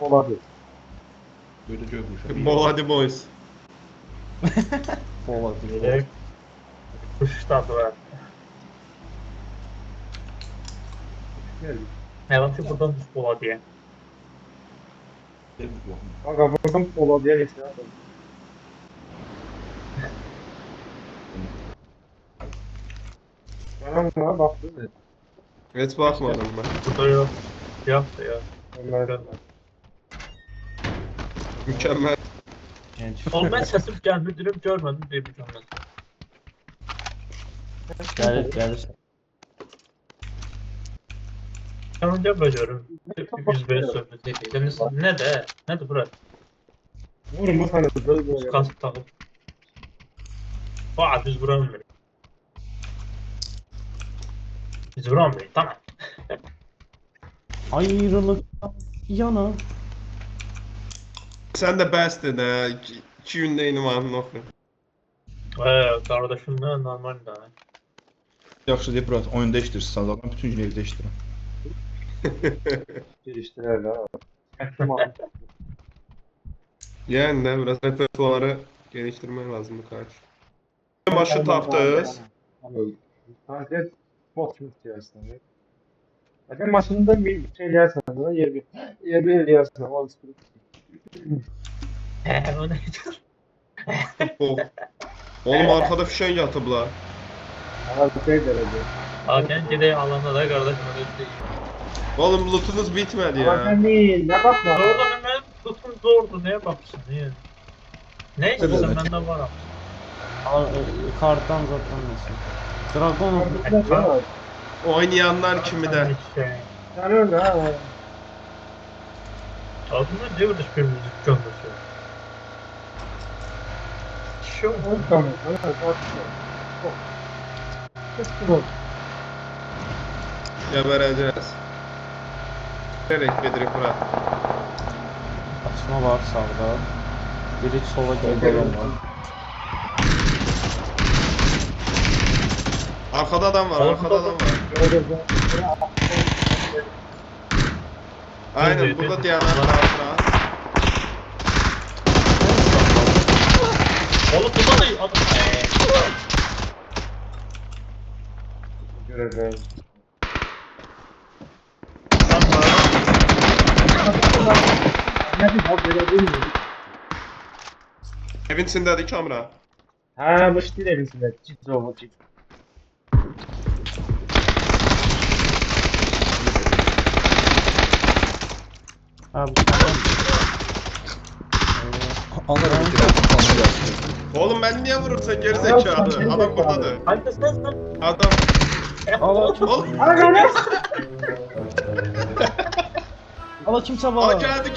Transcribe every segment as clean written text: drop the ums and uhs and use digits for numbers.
Olabilir. Böyle görmüşüm. Moladi Boys. Olabilir. Direkt kuştan var. Geldik. Herhalde buradan düz bola diye. Kanka buradan Polat'a geçti. Ben ona baktım da. Hiç bakmadım ben. Burada yok. Yaptı ya. Onlar Mükemmel. Oğlum ben sesim gelmediğini görmedim diye bir cümle. Gelir gelir. Ben önce bölüyorum. 105 sövmesi değil. Ne de? Ne de bırak. vurun bu sana böyle. Kas takıp. Aa düz vuramıyorum. Düz vuramıyorum. Tamam. Ayrılık yana. Sen de bestin ha. İki gün neyini var noxu. Kardeşimle normal de. Yaxşı deyib biraz oyun dəyişdirsən zaten bütün gün evdə işləyirəm. Geliştiler ha. Yani de biraz repertuarı geliştirmek lazım bu karşı. Maşı tapdınız. Kanka bot çok istiyorsun. Zaten maçında bir şey yersen de yer bir yersen o üstü. O ne? Oh. Oğlum arkada fişen yatıblar. Ama bir şey derece. Hakan gideyi alanda da kardeşim öyle. Oğlum lootunuz bitmedi Ama ya. sen değil, ne bakma. Zordu hemen tutun zordu. Neye bakmışsın? Niye? Ne istiyorsan Evet. benden var ama. Kartdan zaten nasıl? Dragonov Oynayanlar kimi de. Sen öyle ha. Adını diyor bir müzik gönderiyor. Şu Onu tamam. Onu tamam. Çok. Gebereceğiz. Gerek Bedri Fırat. açma var sağda. Biri sola geliyor var. Arkada adam var, arkada adam var. Aynen burada diğer arkadaşlar. oğlum bu da değil. Adam. Göreceğim. Ne bir bak böyle değil mi? Evin içindədir kamera. Ha, bu değil evisinde. Ciddi ol, ciddi. Ha bu sağdan. Alırım Oğlum ben niye vurursa geri zekalı. Adam buradadır. Hadi sen. Adam. Allah kim? Oğlum. Allah kimse Aa var. geldi.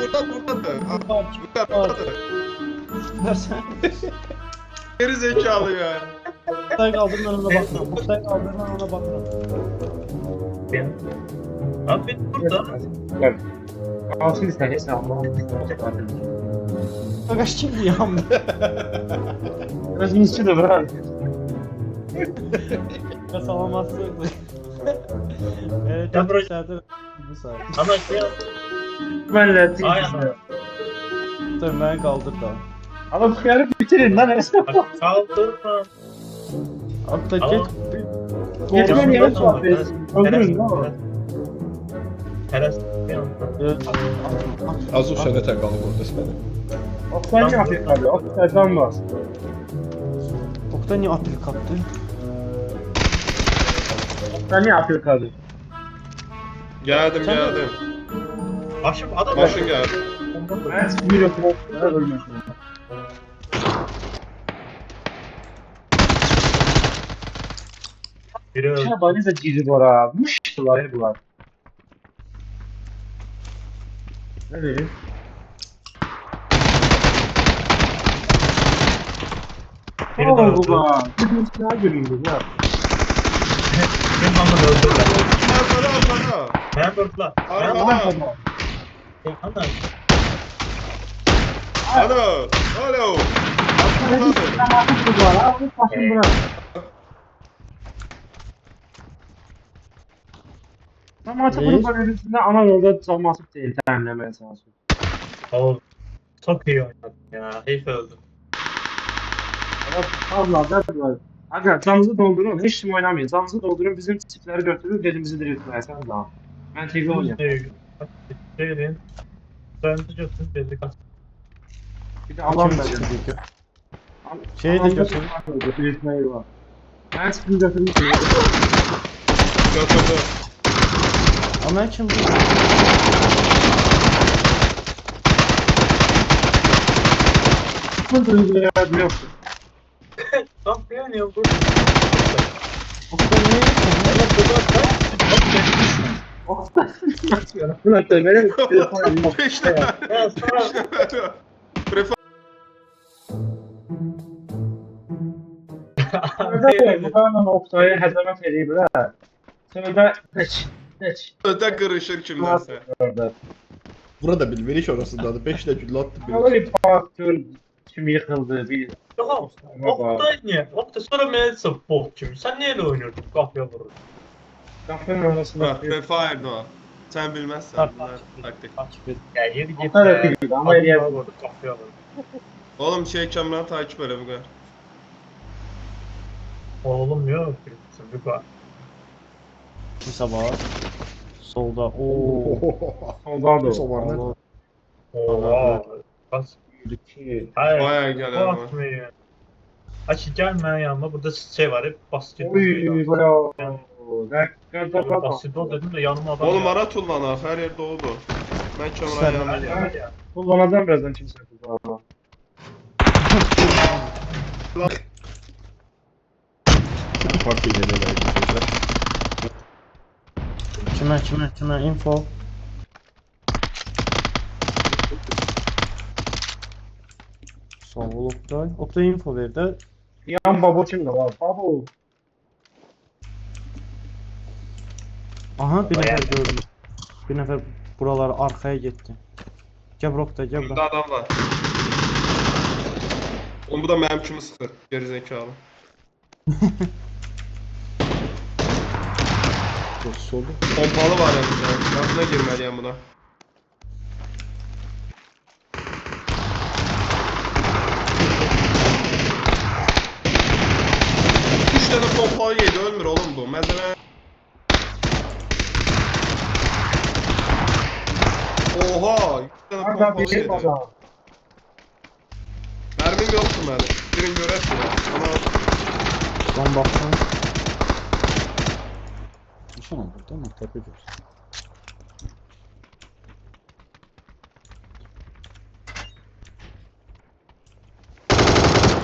Buradadır. Buradadır. Versen. Geri zekalı ya. Muhtayı kaldırın önüne bakma. Muhtayı kaldırın önüne bakma. Abi burada. Gel. Kalsın sen, sen ama. Agaş kim bu yandı? Biraz inişçi de bırak. Ben salamazsın. Evet, Ya buraya- saate bu saat. Ama şey Benle aynen. Dur ben kaldır da. Ama bu yarı bitirin lan Esra. Kaldırma. Hatta Aa. git. Yeter yarı sohbetsin. Öldürün ne olur. Teres. Azov sənə tək qalıb orada sənə. Oktay ne yapıyor abi? Oktay'dan var. Oktay niye apel kaptı? Oktay ne yapıyor abi? Geldim. Başım adam. Maşın geldi. Ben bir yok ölmüş. Biri öldü. Ya bana da cizi var abi. Muştular bunlar. Ne diyeyim? Biri de Oo öldü. baba. Bir daha görüyorum ya. Kim bana öldürdü? Arkada. Ben öldürdüler. Ben Arkada. Ana. Alo. Başını bırak. Camaatı Ne? grup bölümünde ana yolda çalması değil, təminləməyə çalışıyor. Oğlum çok iyi oynadın ya. Heyif öldüm. Allah da Aga canınızı doldurun, hiç kim oynamayın. Canınızı doldurun, bizim tipləri götürür, dedimizi diriltməyəsən daha. Mən TV oynayayım. Gelin. Bence götürün dedi kaç. Bir de alan da Çıkıyor. götürür. Şey de götürün. Diriltməyi var. Mən tipini götürmüşüm. Götürdü. Ama kim bu? Tipini duygulayabiliyor yoktur. Bak beğeniyorum dur. Okta ne? Evet burada da Buna benim telefon yok. 5 tane. ya sonra Prefa Bu kadar Oktay'ı həzəmət ediblər. Sonra heç. öte kırışır kimdense. Orada. Burada bil veriş orasındadır. 5 də güllə attı Ama bir. bir faktör kim yıkıldı bir. yok. Oktay niye? Oktay sonra Melisa bok kimi. Sen neyle oynuyordun? Kahve vurur. Kafenin arasında. Ha, Prefa Erdoğan. Sen bilmezsen Bak, bunlar bak. taktik. Ya yeri git. Oktay da değil ama Kahve eləyər. vurdu. Kahve vurdu. Oğlum şey Kamran takip böyle bu kadar. Oğlum yok. Bir bak. Kimse var. Solda. Oo. Soldan da. Sol var ne? Oha. Bas. Hayır. Bayağı gelen var. Bakmayın. Açı gelme yanıma. Burada şey var hep basket. Oy bravo. Basketbol dedim de yanıma adam. Oğlum geldi. ara tullana her yerde oldu. Ben Kamran yanına Hadi, geldim. hadi. Kullanacağım birazdan kimse kullanma. Fark edelim. Kime info. Sağ ol Oktay. Oktay info verdi. Yan babo kimde var? Babo. Aha bir Bayağı. nefer gördüm. Bir nefer buraları arkaya gitti. Gel bura Oktay gel Burada bura. adam var. Oğlum bu da benim kimi sıkır. Gerizekalı. Solda. Pompalı var yanında. Nasıl girmeliyim buna? Üç tane pompalı yedi ölmür oğlum bu. Mesela oha! 3 tane Arda pompalı bir yedi. baba. Mermim yoktu benim. Birin görev ya. Ama Lan baksana. Nişan al burada mı? Tepe ediyoruz.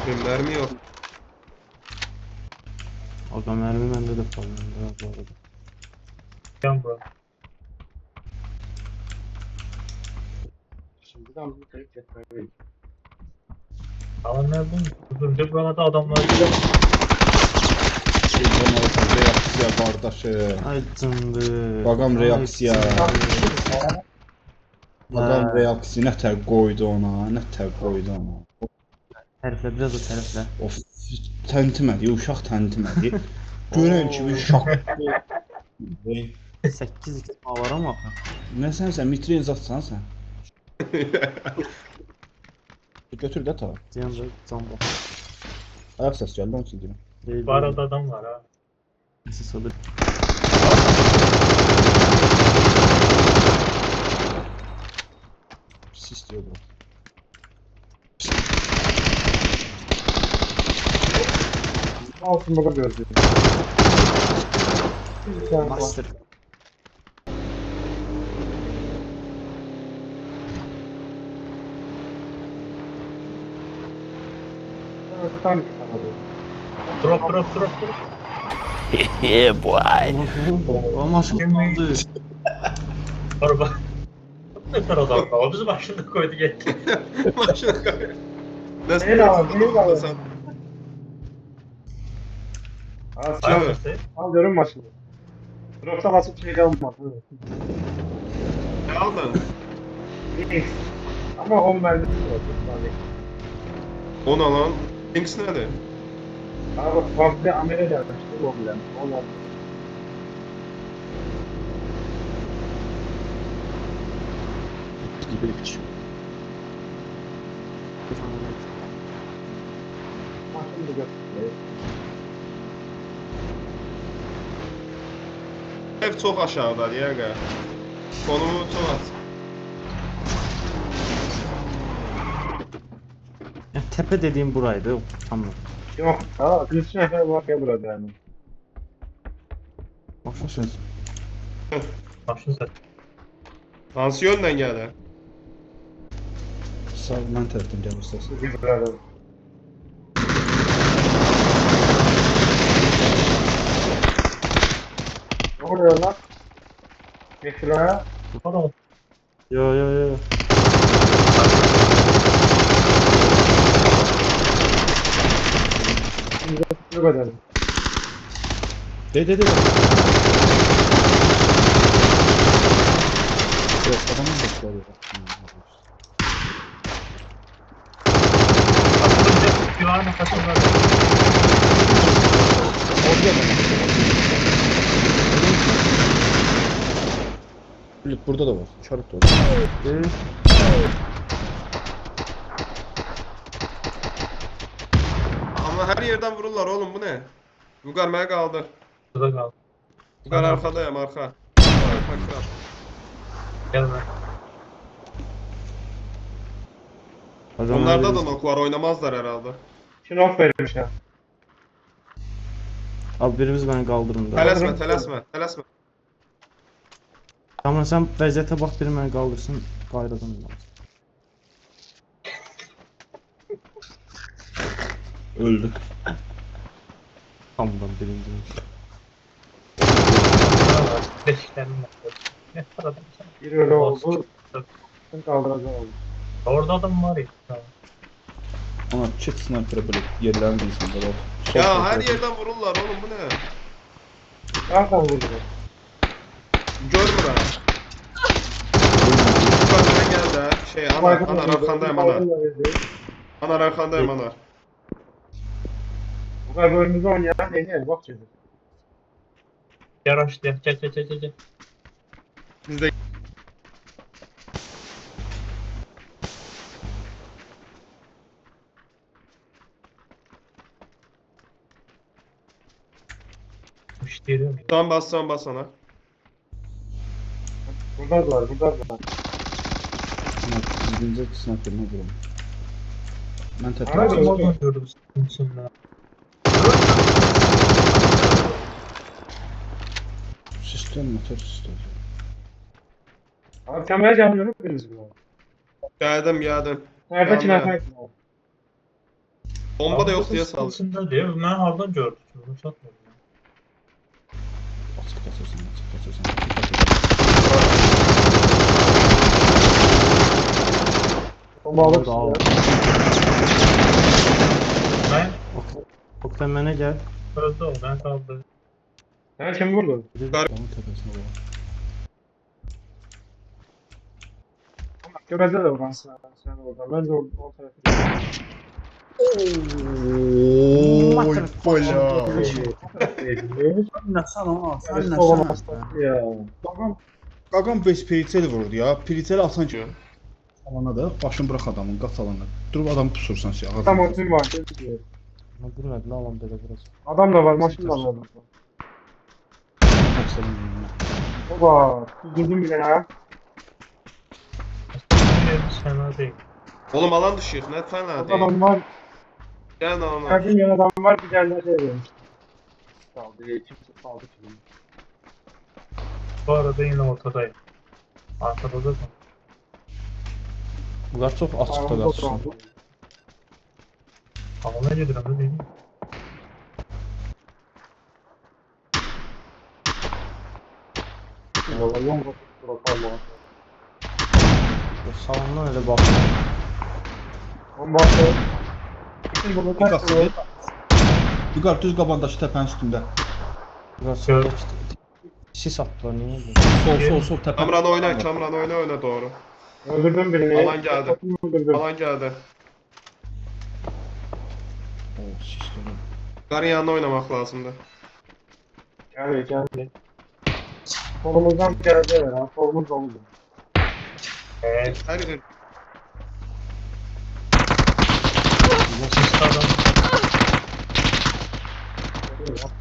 benim mermi yok. Aga mermi bende de falan bu arada. Yan bura. Şimdi de bunu kayıp etmeliyim. Ama nereden? Bugün burada adamlar Şey bana reaksiya qardaşı. Aydındır. Bagam reaksiya. Aydındır. Bagam Ha. reaksiya nə tər qoydu ona, nə tər qoydu ona. Təriflə biraz da təriflə. Of təntimədi, uşaq təntimədi. Görən kimi şok. 8 xma var ama. Nə sən mitrin zatsan sən? Götür də ta. Diyan da can bak. Ayaq səs gəldi onun üçün deyirəm. Değil. bu arada adam var ha. Neyse sadır. Sis diyor bu. Altında da gördüm. Bir tane var. Master. Evet, tam bir tane var. Drop. O maşın oldu. Var bak. Ne kadar adam var. O bizi başında koydu gitti. Başına koy. Nasıl Neyle abi, neyle abi? Sen- Al, Abi. al görün maşını. Drop'ta basıp şey kalmadı. Ne aldın? İyi. Ama 10 mermi var. O ne lan? Kings nerede? Abi farklı amele gelmişti o bile. Onlar Gibi bir şey. maçını da götürdü. Ev çok aşağıda Diego. Konumu çok az. Ya, tepe dediğim buraydı. Tamam. Yok. Ha, 3 nefer var ya burada yani. Başlasın. Başını sen. Hansı yönden geldi? Sağ ol, mən tərəfdən gəl istəsən. Bu güzel. Ne oluyor lan? Mesela Oğlum Yo yo yo. şimdi tutuyor kadar. De. Evet, adamın bekliyor. aslında güvenli kaçınlar. Burada da var. İşaret de var. Ama her yerden vururlar oğlum bu ne? Lugar mənə qaldı. Burada kaldı. Lugar Aha. arkadayım arka. Arka kral. Gelme. Onlarda da nok var oynamazlar herhalde. Şimdi off vermiş ha. Abi birimiz beni kaldırın da. Tələsmə. Tamam sen vəziyyətə bax, biri məni qaldırsın. Qayradan da. Öldü. Tamam birinci. Beşiklerim var. Ne paradım sen? Bir öyle oldu. Sen kaldıracak oldu. Orada adam var ya. Tamam. Ama çift sniper'ı böyle yerlerini bilsin. Böyle Ya her yerden vururlar oğlum bu ne? Nereden vurdu? Görmürəm. Lugar mənə gəldi ha. Şey ana arkandayım ana. Ana arkandayım ana. Bu kadar bölümümüzü oynayan neydi? Bak şimdi. Yaraş diye. Gel. Bizdə Müşterim. can bas ana. Burada da var, burada da var. Birinci sniper'ını vuralım. Ben Abi, tekrar yok. Oradan gördüm sıkıntısını. sistem motor sistem. Abi kameraya canlıyorum biriniz bu. Gəldim. Nerede ki Yandı. nerede? Bomba da yox deyə saldı. Sıkıntısında diyor. Ben hardan gördüm. Bunu satmadım. Açık kaçırsın. Bomba alıp Orada al. size. Ben Oktay mənə gəl. öldü o. Ben kaldı. Sen kim vurdu? Dağın tepesine bak. Görece de vuran sen oradan. Ben de o tarafı. Oy bala. Nasıl ama? Sen olamaz ya. Qaqam beş Peritel vurdu ya. Peritel atan ki. Alana da başını bırak adamın qatalana. Durub adam pusursan şey. Tam otum var. Bilmədim alam belə biraz. Adam da var, maşın da var. Baba, durdum bile ha. Yerimiz fena değil. Oğlum alan düşür. Nə fena Orada deyil. adam var. Gəlin ana. Her gün yan adam var, bir tane de şey vermiş. Kaldı, kimse kaldı ki. Bu arada yine ortadayım. Arkada da Bunlar çox açıqda qaçışır. havana gelir ama değil mi? Valla yol bakıp bırakalım o. Salondan elə baxır. Bomba atıyor. Bütün bunu Bir kaç qapı. vuruyor? Yuqar düz qabandakı təpənin üstündə. Biraz Gör. sis attılar, niyə bu? Sol təpə. Kamran oyna doğru. Öldürdüm birini. Alan geldi. Öldürdüm. Alan gəldi. sistemi. Qarın yanında oynamaq lazımdır. Gəlir, gəlir. Solumuzdan gələcəklər ha. Solumuz doludur. Hər Sisli adam.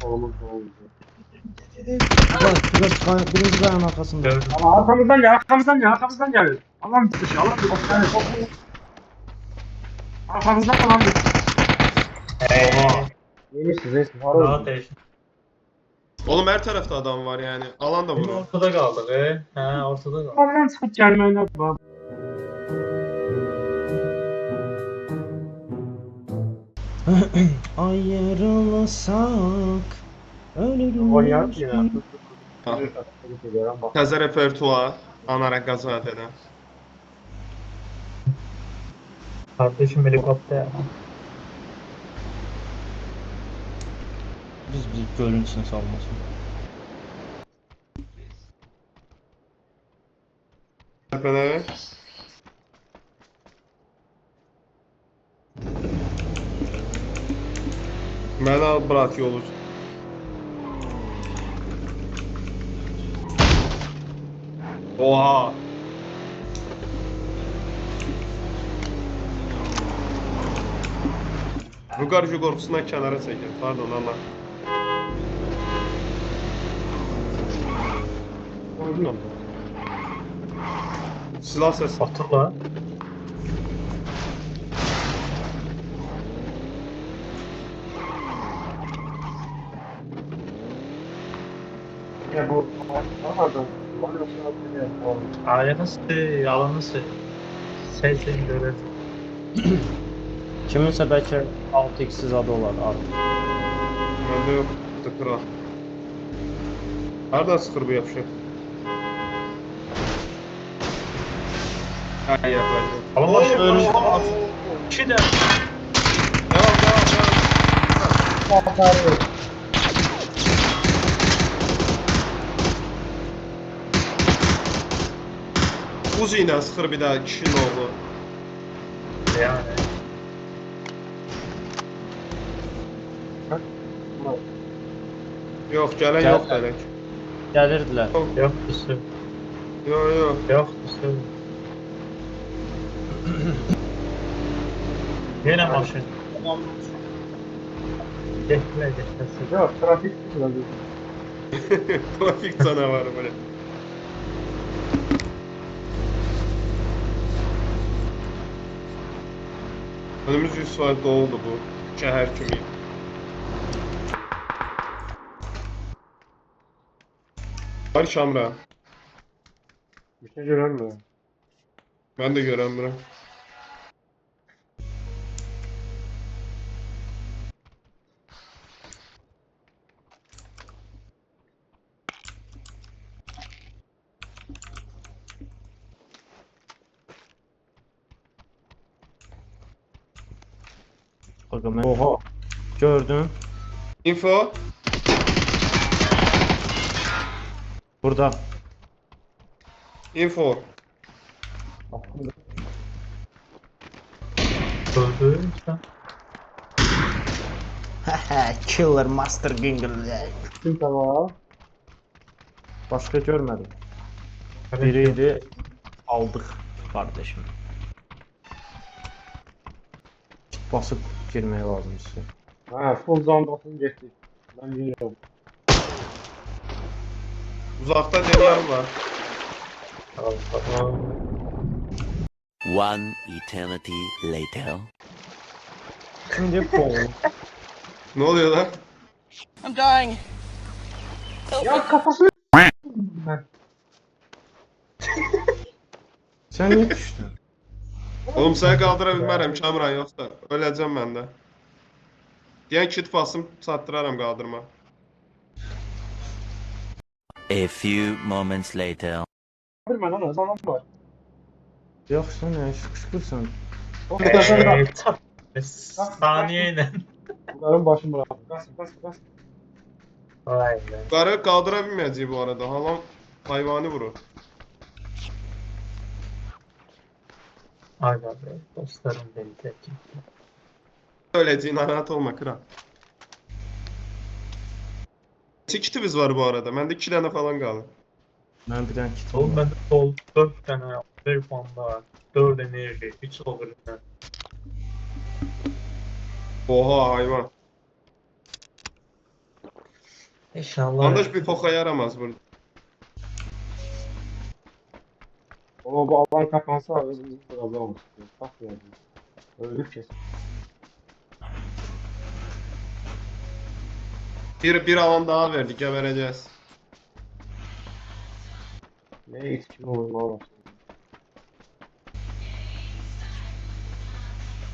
Solumuz doludur. Birinci dayanın arkasında. Gördüm. Ama arkamızdan gel, arkamızdan gel, arkamızdan gel. Allah'ım dışı, Allah'ım dışı. Arkamızdan Allah'ım dışı. Yemişiz, yemişiz. Var Rahat oldu. değişin. Oğlum her tarafta adam var yani. Alan da Biz vurur. ortada kaldık. He, ortada kaldık. Oradan çıkıp gelmeyle bak. Ayrılsak ölürüz. Oynayalım yine. Ha. Tebrik ederim, bak. Təzə repertuar. Anar Qəzadədən. Kardeşim helikopter. Biz gölün içine salmasın. Təpədə. Məni al bırak yolu. Oha. Vüqarcı qorxusundan kənara çəkil. Pardon Allah. Gördün mü? Silah səsi. Otur Ya bu pardon. Var yoksa atıyor. Ayağını sil, yalanı sil. Seni görür. Kiminsə bəlkə 6x-siz adı olar artıq. Məndə yox. Tıkıra. Hardan sıxır bu yapışır? Ay yapacağım. Alın başı. İki de. Devam devam. Atarıyor. Uzi ilə sıxır bir daha kişinin oğlu. Yani. Yox, gələn Gəl. yoxdur elə. Gəlirdilər. Yok kusur. Yox, yox. Yok kusur. Yine maşın. Geçme geçmesin. Yok, trafik biraz. Trafik canavarı böyle. Önümüz 100 var doldu bu. Şəhər kimi. Var Şamra. Bir şey göremiyorum. Ben de göremiyorum. Bakın mən Oha. gördüm. Info. Burada. Info. Öldü işte. Killer Master Ginger. Kim tamam? Başka görmedim. Biriydi aldık kardeşim. Kit basıp girmeye lazım size. Ha, full zandasın geçtik. Ben geliyorum. Uzakta deneyen var. Tamam. One eternity later. Şimdi Paul. Ne oluyor lan? I'm dying. Ya kafası. Sen niye düştün? Oğlum səni qaldıra bilmərəm Kamran yoxsa öləcəm mən də. Deyən kit basım satdıraram qaldırma. A few moments later. Bir lan zaman var. Yok sen ne sıkışkırsan. O kadar da. Saniyeyle. Bunların başını bırak. Bas. Vay be. Qarı qaldıra bilməyəcək bu arada. Halam hayvanı vurur. Ay be. Dostlarım beni terk etti. Öleceğin narahat olma kral. Neçə kitimiz var bu arada? Məndə 2 dənə falan qaldı. Mən bir dənə kit Oğlum olmadı. bende sol 4 tane bir panda, 4 enerji, 3 over'den. Oha hayvan. İnşallah. Bandaj bir poka yaramaz burada. O bu alan kapansa özümüzü biraz olmuş. Bak ya. Öldük kesin. Bir alan daha verdik gebereceğiz. Ne içkin oyunlar var.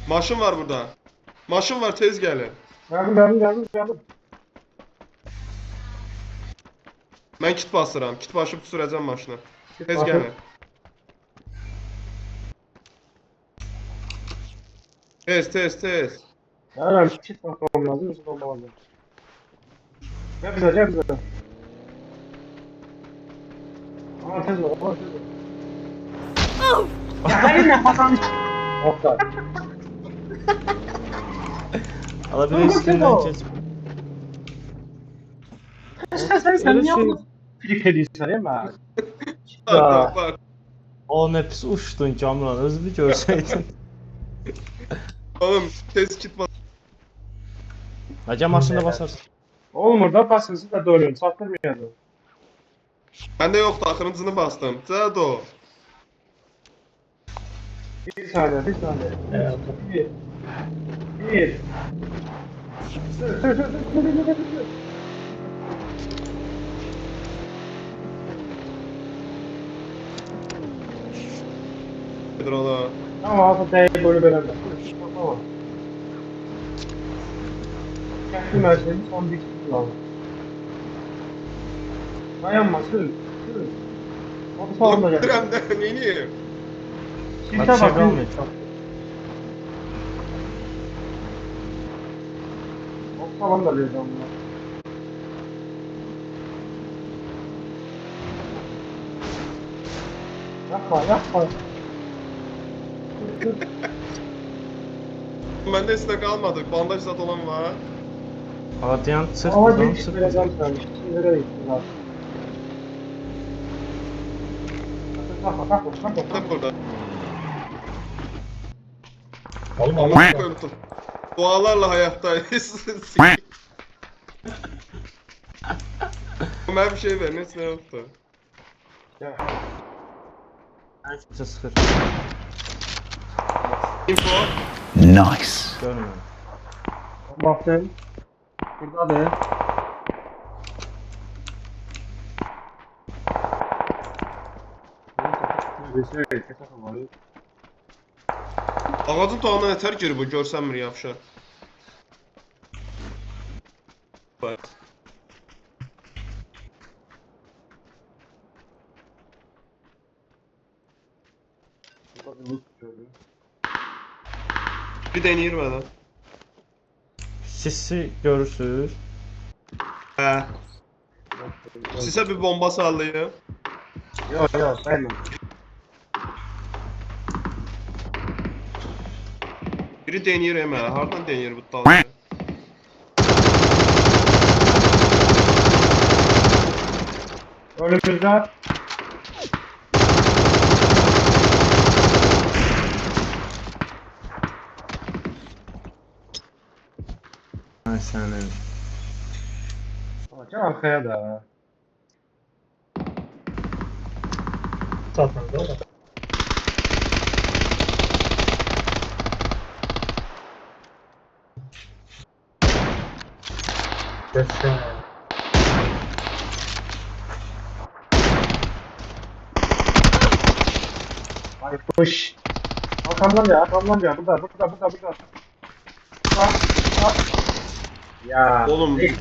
Maşın var burada. Maşın var tez gelin. Geldim. Mən kit basıram. Kit basıb sürəcəm maşına. Tez gəlin. Tez. Yani çift bakmam lazım. Üstüne olmam lazım. Gel bize. Aman tez ol. Ya benim ne kazanmış? Oktay. Ala bir Dur, üstündən dur. keç. Sen niye şey- bunu flik ediyorsun değil mi? Bak bak. O nə pis uçdun Kamran, özünü görsəydin. Oğlum tez kit bas. Hacı maşında basarsın. Olmur da pasınızı da doğruyorum. Sattırmayalım. Məndə yoxdur, axırıncını bastım. Cədo. Bir saniye. Evet. Bir. Sür. Nedir ola? Tamam aslında değeri böyle böyle. Tamam. Kendi merkezini son bir kişi kullandı. Dayanma sür. O sağında gel. Oturam da neyini? Çifte Bak şey bak. qalmıyor. O sağlam da bir adam var. Yapma. Məndə heç nə qalmadı. Bandaj zat olan var. Ala dayan, çıx Ama buradan, bir çıx kişi buradan. vereceğim sana. Şimdi nereye gittin abi? Kalkma. Hep burada. Oğlum Allah Allah. korusun. Dualarla hayattayız. Mən bir şey verin, heç nə yoxdur. Gel. Hər kimsə sıxır. Info. Görmürəm. Baktın. Buradadır. Ağacın tağına nətər girib bu, görsənmir yapışa. Bir deneyir mənə. Sisi görürsüz. Hə. Sizə bir bomba sallayım. Yok ben. Biri deneyir mənə. Hardan deneyir bu dalga? Önümüzde. Ay sənin. Gel arkaya da. Satın da. Desene. Ay koş. Arkamdan gel. Burada. Bak. Ya. Oğlum. Hey.